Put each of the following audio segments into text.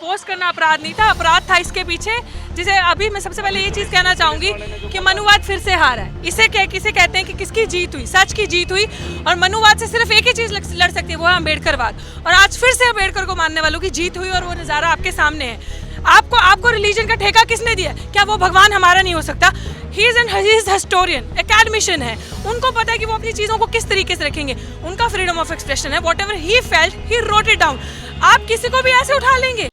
Post करना अपराध नहीं था, अपराध था इसके पीछे। जिसे अभी मैं सबसे पहले ये चीज कहना चाहूंगी कि मनुवाद फिर से हारा है। किसे कहते हैं कि किसकी जीत हुई, सच की जीत हुई। और मनुवाद से सिर्फ एक ही चीज लड़ सकती है, वो है अम्बेडकरवाद। और आज फिर से अम्बेडकर को मानने वालों की जीत हुई और वो नजारा आपके सामने है। आपको रिलीजन का ठेका किसने दिया? क्या वो भगवान हमारा नहीं हो सकता? ही इज हिस्टोरियन, एकेडमिशियन है। उनको पता है कि वो अपनी चीजों को किस तरीके से रखेंगे। उनका फ्रीडम ऑफ एक्सप्रेशन है। What ever he felt he wrote it down. आप किसी को भी ऐसे उठा लेंगे।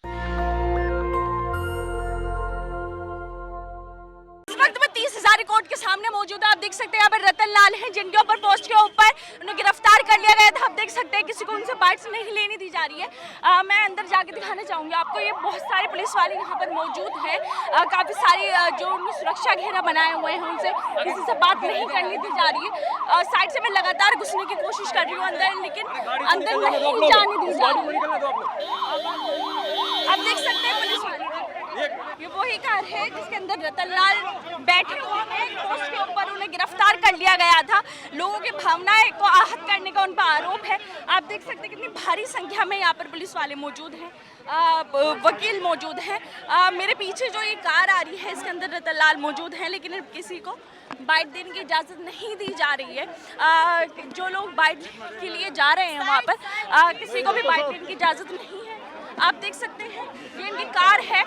कोर्ट के सामने मौजूद है। आप देख सकते हैं यहाँ पर रतन लाल हैं, जिनके ऊपर पोस्ट के ऊपर उन्हें गिरफ्तार कर लिया गया था। आप देख सकते हैं किसी को उनसे बाइट्स नहीं लेनी दी जा रही है। मैं अंदर जाके दिखाना चाहूँगी आपको। ये बहुत सारे पुलिस वाले यहाँ पर मौजूद हैं। काफ़ी सारी जो उन्हें सुरक्षा घेरा बनाए हुए हैं, उनसे किसी से बात नहीं करनी दी जा रही है। साइड से मैं लगातार घुसने की कोशिश कर रही हूँ अंदर, लेकिन अंदर नहीं जाने दी जा रही है। आप देख सकते हैं पुलिस वाले, ये वही कार है जिसके अंदर रतन लाल बैठे हुए हैं। पोस्ट के ऊपर उन्हें गिरफ्तार कर लिया गया था। लोगों की भावनाएं को आहत करने का उन पर आरोप है। आप देख सकते हैं कितनी भारी संख्या में यहाँ पर पुलिस वाले मौजूद हैं, वकील मौजूद हैं। मेरे पीछे जो ये कार आ रही है, इसके अंदर रतन लाल मौजूद हैं, लेकिन किसी को बाइट देने की इजाज़त नहीं दी जा रही है। जो लोग बाइट के लिए जा रहे हैं वहाँ पर, किसी को भी बाइट देने की इजाज़त नहीं है। आप देख सकते हैं ये इनकी कार है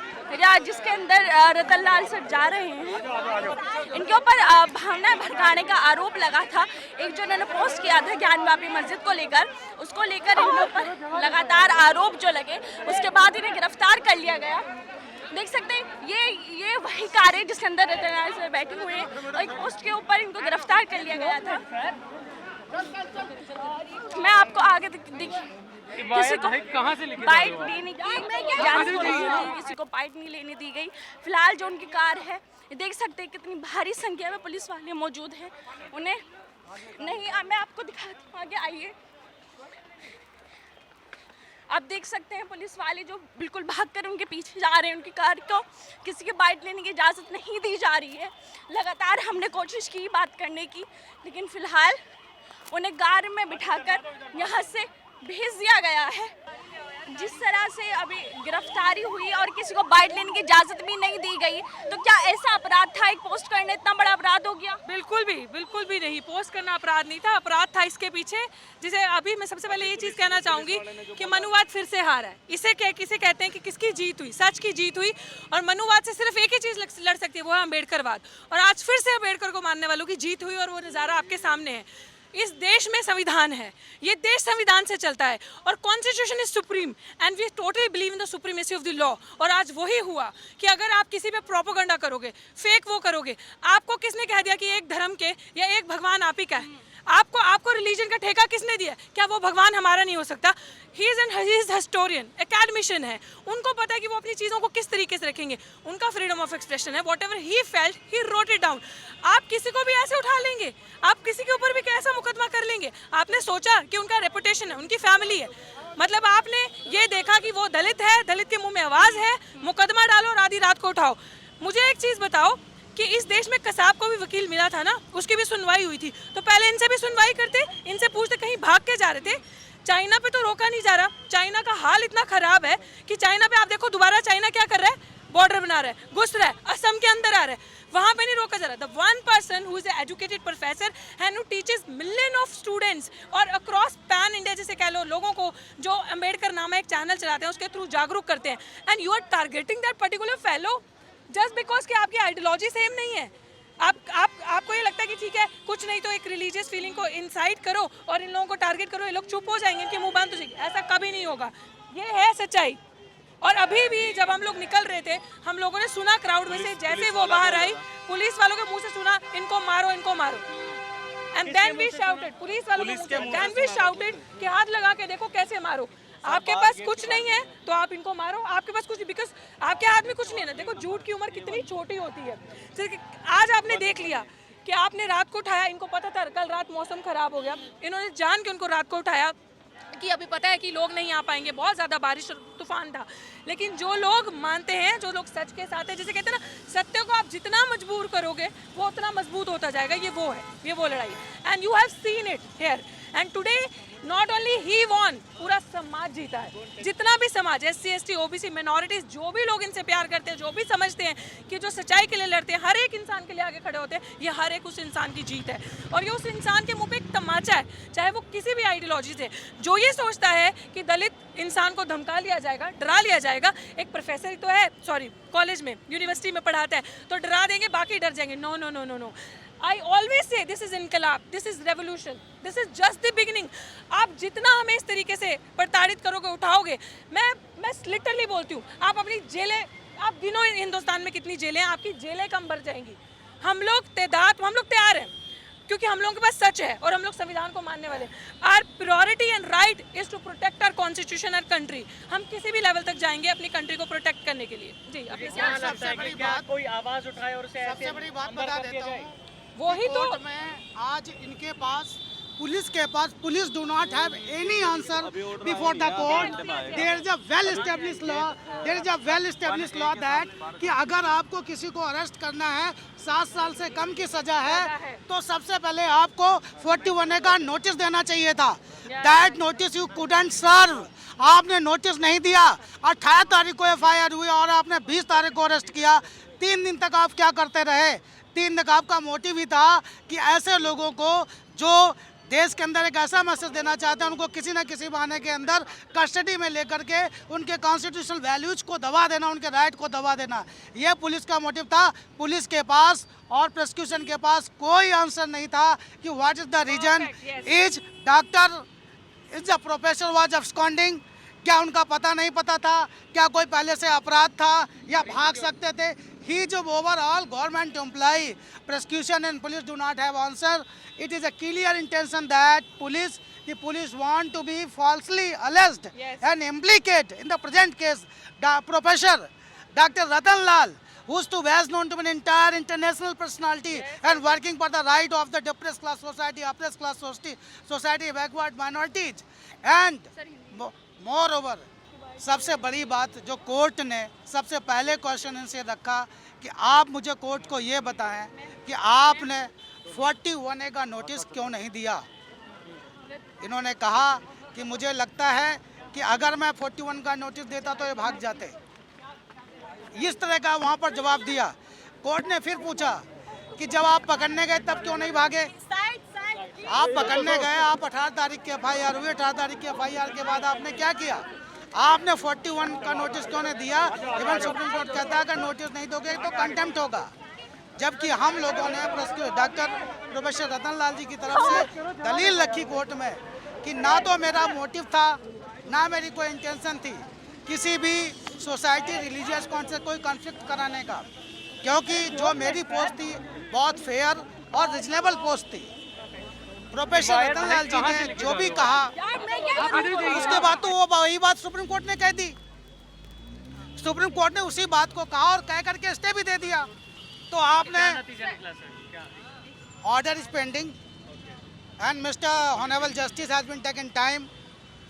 जिसके अंदर रतन लाल सर जा रहे हैं। इनके ऊपर भावना भड़काने का आरोप लगा था। एक जो इन्होंने पोस्ट किया था ज्ञानवापी मस्जिद को लेकर, उसको लेकर इनके ऊपर लगातार आरोप जो लगे, उसके बाद इन्हें गिरफ्तार कर लिया गया। देख सकते हैं ये वही कार है जिसके अंदर रतन लाल सर बैठे हुए हैं और एक पोस्ट के ऊपर इनको गिरफ्तार कर लिया गया था। मैं आपको आगे किसी को कहाँ से बाइट लेने की इजाजत नहीं दी, किसी को बाइट नहीं लेने दी गई। फिलहाल जो उनकी कार है, ये देख सकते हैं कितनी भारी संख्या में पुलिस वाले मौजूद हैं। उन्हें नहीं, मैं आपको दिखाती हूँ, आगे आइए। आप देख सकते हैं पुलिस वाले जो बिल्कुल भागकर उनके पीछे जा रहे हैं। उनकी कार को किसी की बाइट लेने की इजाज़त नहीं दी जा रही है। लगातार हमने कोशिश की बात करने की, लेकिन फ़िलहाल उन्हें कार में बिठाकर यहाँ से भेज दिया गया है। जिस तरह से अभी गिरफ्तारी हुई और किसी को बाइट लेने की इजाज़त भी नहीं दी गई, तो क्या ऐसा अपराध था? एक पोस्ट करना इतना बड़ा अपराध हो गया? बिल्कुल भी नहीं। पोस्ट करना अपराध नहीं था, अपराध था इसके पीछे। जिसे अभी मैं सबसे पहले ये चीज कहना चाहूंगी कि मनुवाद फिर से हारा है। किसे कहते हैं कि किसकी जीत हुई, सच की जीत हुई। और मनुवाद से सिर्फ एक ही चीज लड़ सकती है, वो है अम्बेडकरवाद। और आज फिर से अम्बेडकर को मानने वालों की जीत हुई और वो नज़ारा आपके सामने है। इस देश में संविधान है, ये देश संविधान से चलता है और constitution is supreme and we totally believe in the supremacy of the law. और आज वही हुआ कि अगर आप किसी पे प्रोपेगेंडा करोगे, फेक वो करोगे, आपको किसने कह दिया कि एक धर्म के या एक भगवान आप ही का है? आपको रिलीजन का ठेका किसने दिया? क्या वो भगवान हमारा नहीं हो सकता? ही इज हिस्टोरियन, एकेडमिशियन है। उनको पता है कि वो अपनी चीज़ों को किस तरीके से रखेंगे। उनका फ्रीडम ऑफ एक्सप्रेशन है। What ever he felt he wrote it down. आप किसी को भी ऐसे उठा लेंगे? आप किसी के ऊपर भी कैसा मुकदमा कर लेंगे? आपने सोचा कि उनका रेपुटेशन है, उनकी फैमिली है, मतलब आपने ये देखा कि वो दलित है, दलित के मुंह में आवाज़ है, मुकदमा डालो और आधी रात को उठाओ। मुझे एक चीज़ बताओ कि इस देश में कसाब को भी वकील मिला था ना, उसकी भी सुनवाई हुई थी, तो पहले इनसे भी सुनवाई करते, इनसे पूछते कहीं भाग के जा रहे थे। चाइना पे तो रोका नहीं जा रहा। चाइना का हाल इतना खराब है कि चाइना पे आप देखो, दोबारा चाइना क्या कर रहा है? बॉर्डर बना रहा है, घुस रहा है, असम के अंदर आ रहा है, वहाँ पे नहीं रोका जा रहा। The one person who is educated professor and who teaches million of students और अक्रॉस पैन इंडिया, जैसे कह लो, लोगों को जो अम्बेडकर नाम एक चैनल चलाते हैं उसके थ्रू जागरूक करते हैं, and you are targeting that particular fellow just because कि आपकी आइडियोलॉजी सेम नहीं है। आपको ये लगता है कि ठीक है, कुछ नहीं तो एक रिलीजियस फीलिंग को इंसाइट करो और इन लोगों को टारगेट करो, ये लोग चुप हो जाएंगे, इनके मुंह बंद हो जाएंगे। ऐसा कभी नहीं होगा, ये है सच्चाई। और अभी भी जब हम लोग निकल रहे थे, हम लोगों ने सुना क्राउड में से, जैसे वो बाहर आई, पुलिस वालों के मुंह से सुना, इनको मारो, इनको मारो। And then we shouted, police वालों के देन वी शाउटेड कि हाथ लगा के देखो कैसे मारो। आपके पास कुछ नहीं है तो आप इनको मारो, आपके पास कुछ, बिकॉज आपके हाथ में कुछ नहीं है ना। देखो झूठ की उम्र कितनी छोटी होती है। आज आपने देख लिया कि आपने रात को उठाया, इनको पता था कल रात मौसम खराब हो गया, इन्होंने जान के उनको रात को उठाया कि अभी पता है कि लोग नहीं आ पाएंगे, बहुत ज़्यादा बारिश और तूफान था। लेकिन जो लोग मानते हैं, जो लोग सच के साथ हैं, जैसे कहते हैं ना, सत्य को आप जितना मजबूर करोगे वो उतना मजबूत होता जाएगा। ये वो है, ये वो लड़ाई। And you have seen it here. And today not only he won, पूरा समाज जीता है। जितना भी समाज, SC ST OBC मिनॉरिटीज, जो भी लोग इनसे प्यार करते हैं, जो भी समझते हैं कि जो सच्चाई के लिए लड़ते हैं, हर एक इंसान के लिए आगे खड़े होते हैं, ये हर एक उस इंसान की जीत है। और ये उस इंसान के मुंह पे एक तमाचा है, चाहे वो किसी भी आइडियोलॉजी से। जो ये सोचता है कि दलित इंसान को धमका लिया जाएगा, डरा लिया जाएगा, एक प्रोफेसर ही तो है, सॉरी कॉलेज में, यूनिवर्सिटी में पढ़ाता है, तो डरा देंगे बाकी डर जाएंगे। No no no no no, I always say this is इनकलाब, this is revolution, this is just the beginning। आप जितना हमें इस तरीके से प्रताड़ित करोगे, उठाओगे, मैं लिटरली बोलती हूँ, आप अपनी जेलें, आप गिनो हिंदुस्तान में कितनी जेलें हैं, आपकी जेलें कम बढ़ जाएंगी। हम लोग तैयार हैं, क्योंकि हम लोगों के पास सच है और हम लोग संविधान को मानने वाले। Our priority and right is to protect our constitution और कंट्री। हम किसी भी लेवल तक जाएंगे अपनी कंट्री को प्रोटेक्ट करने के लिए। जी, अपने क्या लगता है कि क्या कोई आवाज उठाए और उसे सबसे बड़ी बात बता देता हूँ, वही तो कोर्ट में आज इनके पास, पुलिस के पास, police do not have any answer before the court. There is a well established law that कि अगर आपको किसी को अरेस्ट करना है, 7 साल से कम की सजा है, तो सबसे पहले आपको 41A का नोटिस देना चाहिए था। दैट नोटिस यू कुडंट सर्व। आपने नोटिस नहीं दिया। 18 तारीख को FIR हुई और आपने 20 तारीख को अरेस्ट किया। 3 दिन तक आप क्या करते रहे? 3 दिन आपका मोटिव ही था कि ऐसे लोगों को जो देश के अंदर एक ऐसा मैसेज देना चाहते हैं, उनको किसी न किसी बहाने के अंदर कस्टडी में लेकर के उनके कॉन्स्टिट्यूशनल वैल्यूज को दबा देना, उनके राइट को दबा देना, ये पुलिस का मोटिव था। पुलिस के पास और प्रोसिक्यूशन के पास कोई आंसर नहीं था कि what is the reason is doctor is the professor was absconding. क्या उनका पता नहीं पता था? क्या कोई पहले से अपराध था या भाग सकते थे? He is overall government employee. Prosecution and police do not have answer. It is a clear intention that the police want to be falsely alleged and implicate in the present case the Professor Dr. Ratan Lal, who is to best known to be an entire international personality and working for the right of the depressed class society, oppressed class society, backward minorities, and moreover, सबसे बड़ी बात जो court ने सबसे पहले question इनसे रखा कि आप मुझे कोर्ट को ये बताएं कि आपने 41A का नोटिस क्यों नहीं दिया। इन्होंने कहा कि मुझे लगता है कि अगर मैं 41 का नोटिस देता तो ये भाग जाते। इस तरह का वहाँ पर जवाब दिया। कोर्ट ने फिर पूछा कि जब आप पकड़ने गए तब क्यों नहीं भागे। आप पकड़ने गए, आप 18 तारीख की FIR हुई, 18 तारीख की FIR के बाद आपने क्या किया? आपने 41 का नोटिस क्यों नहीं दिया? इवन सुप्रीम कोर्ट कहता है अगर नोटिस नहीं दोगे तो कंटेम्प्ट होगा। जबकि हम लोगों ने डॉक्टर प्रोफेसर रतन लाल जी की तरफ से दलील रखी कोर्ट में कि ना तो मेरा मोटिव था, ना मेरी कोई इंटेंशन थी किसी भी सोसाइटी रिलीजियस कौन से कोई कॉन्फ्लिक्ट कराने का, क्योंकि जो मेरी पोस्ट थी बहुत फेयर और रिजनेबल पोस्ट थी। प्रोफेसर रतन लाल जी ने जो भी कहा उसके बाद तो वो वही बात सुप्रीम कोर्ट ने कह दी। सुप्रीम कोर्ट ने उसी बात को कहा और कह करके स्टे भी दे दिया। तो आपने order is pending and mister honourable justice has been taken time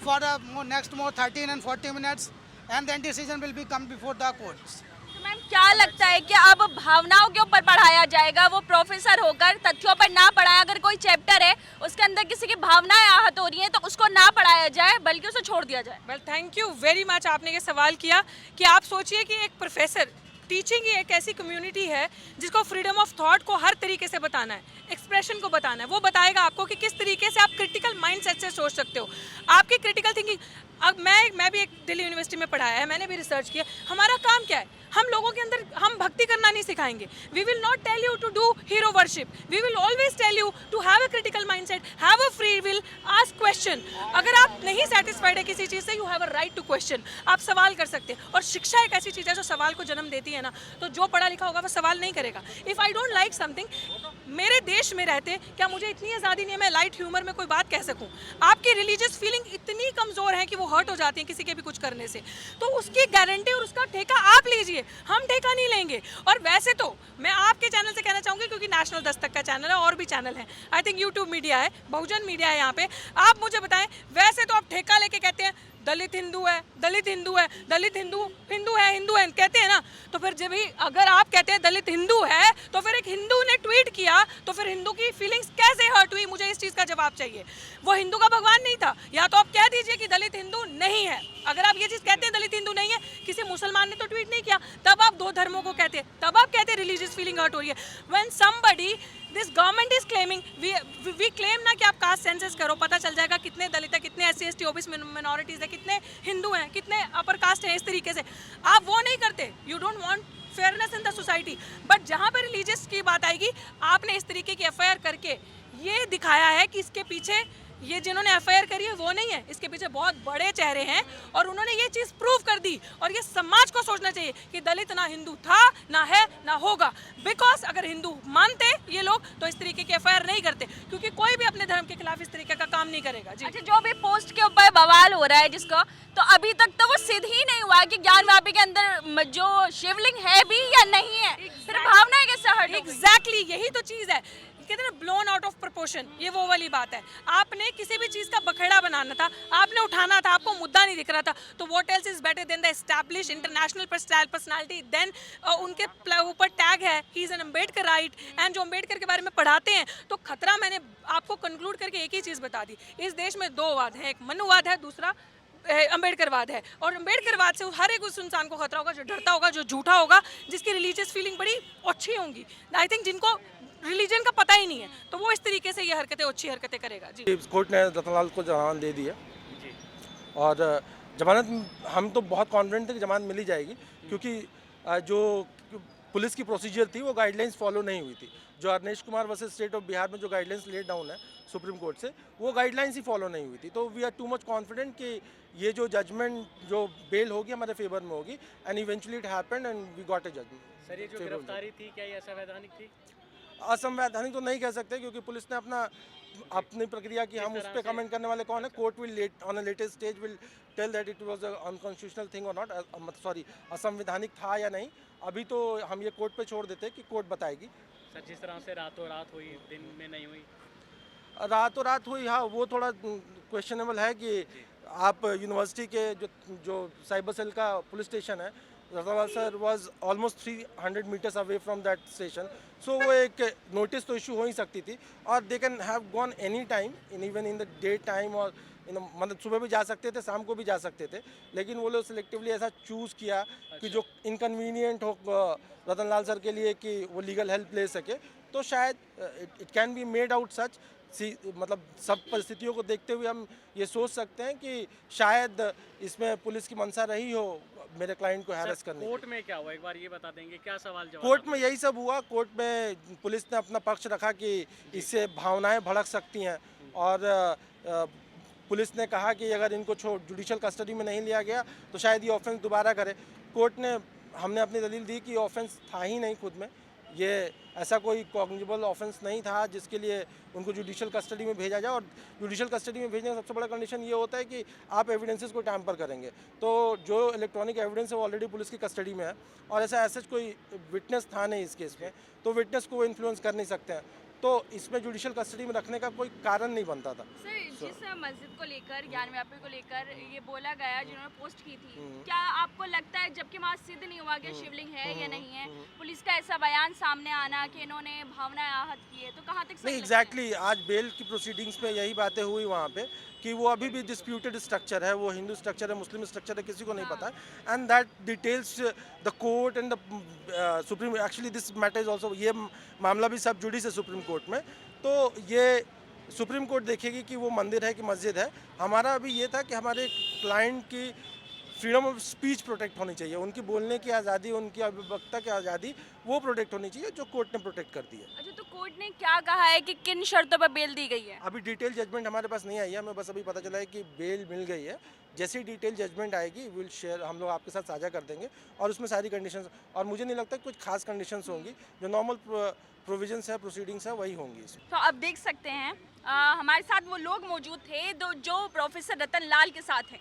for next more 13 and 40 minutes and then decision will be come before the courts. Ma'am क्या लगता है कि अब भावनाओं के ऊपर पढ़ाया जाएगा? वो प्रोफेसर होकर तथ्यों पर ना पढ़ाया, अगर कोई चैप्टर है उसके अंदर किसी की भावनाएं आहत हो रही हैं तो उसको ना पढ़ाया जाए बल्कि उसे छोड़ दिया जाए। Well thank you very much, आपने ये सवाल किया कि आप सोचिए कि एक प्रोफेसर, टीचिंग ही एक ऐसी कम्युनिटी है जिसको फ्रीडम ऑफ थॉट को हर तरीके से बताना है, एक्सप्रेशन को बताना है। वो बताएगा आपको कि किस तरीके से आप क्रिटिकल माइंडसेट से सोच सकते हो, आपकी क्रिटिकल थिंकिंग। अब मैं भी एक दिल्ली यूनिवर्सिटी में पढ़ाया है, मैंने भी रिसर्च किया। हमारा काम क्या है? हम लोगों के अंदर हम भक्ति करना नहीं सिखाएंगे। We will not tell you to do hero worship, we will always tell you to have a critical mindset, have a free will, ask question. अगर आप नहीं सेटिस्फाइड है किसी चीज़ से, you have a right to question, आप सवाल कर सकते हैं। और शिक्षा एक ऐसी चीज़ है जो सवाल को जन्म देती है ना, तो जो पढ़ा लिखा होगा वो सवाल नहीं करेगा। If I don't like something, मेरे देश में रहते क्या मुझे इतनी आज़ादी नहीं है मैं लाइट ह्यूमर में कोई बात कह सकूं? आपकी रिलीजियस फीलिंग इतनी कमज़ोर है कि वो हर्ट हो जाती है किसी के भी कुछ करने से, तो उसकी गारंटी और उसका ठेका आप लीजिए, हम ठेका नहीं लेंगे। और वैसे तो मैं आपके चैनल से कहना चाहूँगी, क्योंकि नेशनल दस्तक का चैनल है और भी चैनल है, आई थिंक यूट्यूब मीडिया है, बहुजन मीडिया है, यहाँ पे आप मुझे बताएं, वैसे तो आप ठेका लेके कहते हैं दलित हिंदू है, दलित हिंदू है, दलित हिंदू हिंदू है कहते हैं ना, तो फिर जब भी अगर आप कहते हैं दलित हिंदू है तो फिर एक हिंदू ने ट्वीट किया तो फिर हिंदू की फीलिंग्स कैसे हर्ट हुई? मुझे इस चीज़ का जवाब चाहिए। वो हिंदू का भगवान नहीं था, या तो आप कह दीजिए कि दलित हिंदू नहीं है। अगर आप ये चीज़ कहते हैं दलित हिंदू नहीं है, किसी मुसलमान ने तो ट्वीट नहीं किया, तब आप दो धर्मों को कहते हैं, तब आप कहते हैं रिलीजियस फीलिंग हर्ट हो रही है। When somebody this government is claiming, we claim ना कि आप कास्ट सेंसस करो, पता चल जाएगा कितने दलित है, कितने SC ST OBC मिनॉरिटीज है, कितने हिंदू हैं, कितने अपर कास्ट हैं, इस तरीके से आप वो नहीं करते। You don't want fairness in the society, but जहाँ पर रिलीजियस की बात आएगी, आपने इस तरीके की FIR करके ये दिखाया है कि इसके पीछे ये जिन्होंने FIR करी है वो नहीं है, इसके पीछे बहुत बड़े चेहरे हैं और उन्होंने ये चीज़ प्रूव कर दी। और ये समाज को सोचना चाहिए कि दलित ना हिंदू था, ना है, ना होगा। बिकॉज अगर हिंदू मानते ये लोग तो इस तरीके की FIR नहीं करते, क्योंकि कोई भी अपने धर्म के खिलाफ इस तरीके का काम नहीं करेगा। जी अच्छा, जो भी पोस्ट के ऊपर बवाल हो रहा है जिसका, तो अभी तक तो वो सिद्ध ही नहीं हुआ कि ज्ञानवापी के अंदर जो शिवलिंग है भी या नहीं है, फिर भावना कैसे हट? एग्जैक्टली यही तो चीज़ है, कहते हैं ब्लोन आउट ऑफ प्रोपोर्शन, ये वो वाली बात है। आपने किसी भी चीज़ का बखेड़ा बनाना था, आपने उठाना था, आपको मुद्दा नहीं दिख रहा था, तो what else is better than the establish international personality. Then उनके ऊपर टैग है he is an Ambedkarite, and जो अम्बेडकर के बारे में पढ़ाते हैं, तो खतरा मैंने आपको कंक्लूड करके एक ही चीज़ बता दी, इस देश में दो वाद हैं, एक मनुवाद है, दूसरा अम्बेडकरवाद है। और अम्बेडकरवाद से हर एक उस इंसान को खतरा होगा जो डरता होगा, जो झूठा होगा, जिसकी रिलीजियस फीलिंग बड़ी अच्छी होंगी। आई थिंक जिनको रिलीजन का पता ही नहीं है, तो वो इस तरीके से ये हरकतें, अच्छी हरकतें करेगा। जी कोर्ट ने रतनलाल को जमानत दे दी है और जमानत हम तो बहुत कॉन्फिडेंट थे कि जमानत मिल ही जाएगी, क्योंकि जो पुलिस की प्रोसीजर थी वो गाइडलाइंस फॉलो नहीं हुई थी। जो Arnesh Kumar versus state of Bihar में जो गाइडलाइंस लेट डाउन है सुप्रीम कोर्ट से, वो गाइडलाइंस ही फॉलो नहीं हुई थी। तो we are too much confident कि ये जो जजमेंट, जो बेल होगी हमारे फेवर में होगी, and eventually it happened and we got a judgement. Sir, ये जो गिरफ्तारी थी, क्या ये असंवैधानिक थी? असंवैधानिक तो नहीं कह सकते, क्योंकि पुलिस ने अपनी प्रक्रिया की, हम उस पर कमेंट करने वाले कौन है। Court will on a latest stage will tell that it was unconstitutional thing और नॉट, सॉरी असंवैधानिक था या नहीं। अभी तो हम ये कोर्ट पे छोड़ देते हैं कि कोर्ट बताएगी। सर, जिस तरह से रातों रात हुई, दिन में नहीं हुई, रातों रात हुई, हाँ वो थोड़ा क्वेश्चनेबल है कि आप यूनिवर्सिटी के जो साइबर सेल का पुलिस स्टेशन है, Ratanlal sir was almost 300 metres away from that station, so वो एक नोटिस तो इशू हो ही सकती थी। और they can have gone any time, even in the day time, और मतलब सुबह भी जा सकते थे, शाम को भी जा सकते थे, लेकिन वो लोग सिलेक्टिवली ऐसा चूज़ किया कि जो इनकन्वीनियंट हो रतनलाल सर के लिए कि वो लीगल हेल्प ले सके। तो शायद it can be made out such, मतलब सब परिस्थितियों को देखते हुए हम ये सोच सकते हैं कि शायद इसमें पुलिस की मंशा रही हो मेरे क्लाइंट को हैरेस करने। कोर्ट में क्या हुआ, एक बार ये बता देंगे? क्या सवाल जवाब? कोर्ट में यही सब हुआ। कोर्ट में पुलिस ने अपना पक्ष रखा कि इससे भावनाएं भड़क सकती हैं, और पुलिस ने कहा कि अगर इनको जुडिशियल कस्टडी में नहीं लिया गया तो शायद ये ऑफेंस दोबारा करे। कोर्ट ने, हमने अपनी दलील दी कि ऑफेंस था ही नहीं खुद में, ये ऐसा कोई कॉग्निजेबल ऑफेंस नहीं था जिसके लिए उनको जुडिशियल कस्टडी में भेजा जाए। और जुडिशियल कस्टडी में भेजने का सबसे बड़ा कंडीशन ये होता है कि आप एविडेंसेस को टैम्पर करेंगे। तो जो इलेक्ट्रॉनिक एविडेंस है वो ऑलरेडी पुलिस की कस्टडी में है, और ऐसा कोई विटनेस था नहीं इस केस में, तो विटनेस को वो इन्फ्लुएंस कर नहीं सकते हैं, तो इसमें जुडिशियल कस्टडी में रखने का कोई कारण नहीं बनता था। सर, जिस मस्जिद को लेकर, ज्ञानव्यापी को लेकर ये बोला गया, जिन्होंने पोस्ट की थी, क्या आपको लगता है, जबकि वहाँ सिद्ध नहीं हुआ कि शिवलिंग है या नहीं है, पुलिस का ऐसा बयान सामने आना कि इन्होंने भावनाएं आहत की है, तो कहाँ तक सही नहीं? एग्जैक्टली आज बेल की प्रोसीडिंग्स में यही बातें हुई वहाँ पे कि वो अभी भी डिस्प्यूटेड स्ट्रक्चर है, वो हिंदू स्ट्रक्चर है, मुस्लिम स्ट्रक्चर है, किसी को नहीं पता, and that details the court and the supreme, actually this matter is also, ये मामला भी सब जुडिस है सुप्रीम कोर्ट में, तो ये सुप्रीम कोर्ट देखेगी कि वो मंदिर है कि मस्जिद है। हमारा अभी ये था कि हमारे क्लाइंट की फ्रीडम ऑफ स्पीच प्रोटेक्ट होनी चाहिए, उनकी बोलने की आज़ादी, उनकी अभिव्यक्ता की आज़ादी वो प्रोटेक्ट होनी चाहिए, जो कोर्ट ने प्रोटेक्ट कर दी है। अच्छा, तो कोर्ट ने क्या कहा है कि किन शर्तों पर बेल दी गई है? अभी डिटेल जजमेंट हमारे पास नहीं आई है, हमें बस अभी पता चला है कि बेल मिल गई है। जैसे ही डिटेल जजमेंट आएगी विल शेयर, हम लोग आपके साथ साझा कर देंगे, और उसमें सारी कंडीशंस, और मुझे नहीं लगता कुछ खास कंडीशंस होंगी, जो नॉर्मल प्रोविजंस है, प्रोसीडिंग्स है, वही होंगी इसमें। तो अब देख सकते हैं हमारे साथ वो लोग मौजूद थे जो प्रोफेसर रतनलाल के साथ हैं।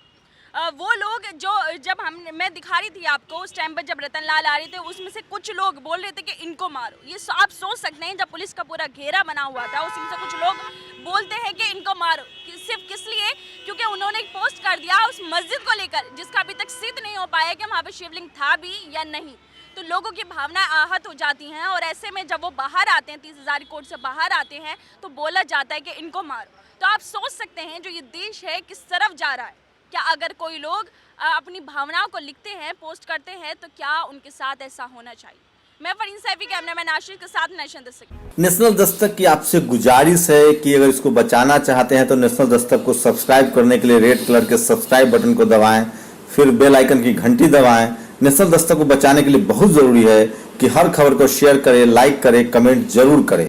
वो लोग जो, जब मैं दिखा रही थी आपको उस टाइम पर जब रतनलाल आ रहे थे, उसमें से कुछ लोग बोल रहे थे कि इनको मारो। ये आप सोच सकते हैं, जब पुलिस का पूरा घेरा बना हुआ था, उसमें से कुछ लोग बोलते हैं कि इनको मारो। सिर्फ किस लिए, क्योंकि उन्होंने एक पोस्ट कर दिया उस मस्जिद को लेकर जिसका अभी तक सिद्ध नहीं हो पाया कि वहाँ पे शिवलिंग था भी या नहीं। तो लोगों की भावनाएं आहत हो जाती हैं और ऐसे में जब वो बाहर आते हैं, 30,000 कोट से बाहर आते हैं, तो बोला जाता है कि इनको मारो। तो आप सोच सकते हैं जो ये देश है किस तरफ जा रहा है। क्या अगर कोई लोग अपनी भावनाओं को लिखते हैं, पोस्ट करते हैं, तो क्या उनके साथ ऐसा होना चाहिए। मैं फरीन सैफी, कैमरामैन आशीष के साथ नेशनल दस्तक। नेशनल दस्तक की आपसे गुजारिश है कि अगर इसको बचाना चाहते हैं तो नेशनल दस्तक को सब्सक्राइब करने के लिए रेड कलर के सब्सक्राइब बटन को दबाएं, फिर बेल आइकन की घंटी दबाएं। नेशनल दस्तक को बचाने के लिए बहुत जरूरी है कि हर खबर को शेयर करें, लाइक करें, कमेंट जरूर करें।